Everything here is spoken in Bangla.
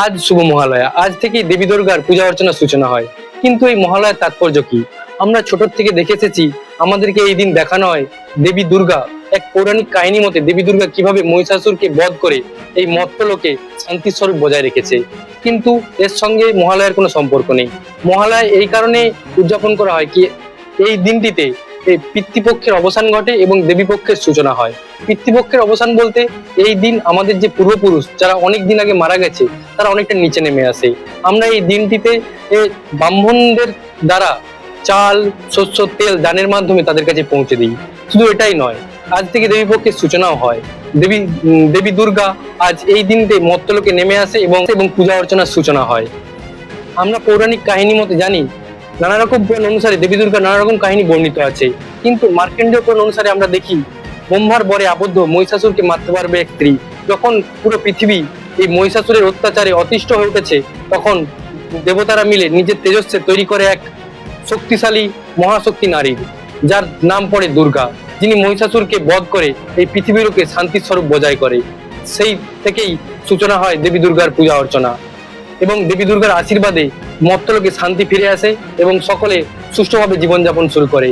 আজ শুভ মহালয়া। আজ থেকেই দেবী দুর্গার পূজা অর্চনার সূচনা হয়। কিন্তু এই মহালয়ার তাৎপর্য কি? আমরা ছোট থেকে দেখে এসেছি, আমাদেরকে এই দিন দেখানো হয় দেবী দুর্গা, এক পৌরাণিক কাহিনী মতে দেবী দুর্গা কিভাবে মহিষাসুরকে বধ করে এই মর্ত্যলোকে শান্তির স্বরূপ বজায় রেখেছে। কিন্তু এর সঙ্গে মহালয়ার কোনো সম্পর্ক নেই। মহালয়া এই কারণে উদযাপন করা হয় কি, এই দিনটিতে এই পিতৃপক্ষের অবসান ঘটে এবং দেবী পক্ষের সূচনা হয়। পিতৃপক্ষের অবসান বলতে এই দিন আমাদের যে পূর্বপুরুষ যারা অনেক দিন আগে মারা গেছে তারা অনেকটা নিচে নেমে আসে। আমরা এই দিনটিতে ব্রাহ্মণদের দ্বারা চাল, শস্য, তেল দানের মাধ্যমে তাদের কাছে পৌঁছে দিই। শুধু এটাই নয়, আজ থেকে দেবী পক্ষের সূচনাও হয়। দেবী দুর্গা আজ এই দিনতে মর্ত্যলোকে নেমে আসে এবং পূজা অর্চনার সূচনা হয়। আমরা পৌরাণিক কাহিনী মতে জানি, নানা রকম পুরাণ অনুসারে দেবী দুর্গার নানা রকম কাহিনী বর্ণিত আছে। কিন্তু মার্কেন্ডীয় পুরাণ অনুসারে আমরা দেখি, ব্রহ্মার বরে আবদ্ধ মহিষাসুরকে মারতে পারবে এক স্ত্রী। যখন পুরো পৃথিবী এই মহিষাসুরের অত্যাচারে অতিষ্ঠ হয়ে উঠেছে, তখন দেবতারা মিলে নিজের তেজস্বে তৈরি করে এক শক্তিশালী মহাশক্তি নারী, যার নাম পড়ে দুর্গা, যিনি মহিষাসুরকে বধ করে এই পৃথিবীরকে শান্তির স্বরূপ বজায় করে। সেই থেকেই সূচনা হয় দেবী দুর্গার পূজা অর্চনা এবং দেবী দুর্গার আশীর্বাদে মর্ত্যলোকে শান্তি ফিরে আসে এবং সকলে সুষ্ঠুভাবে জীবনযাপন শুরু করে।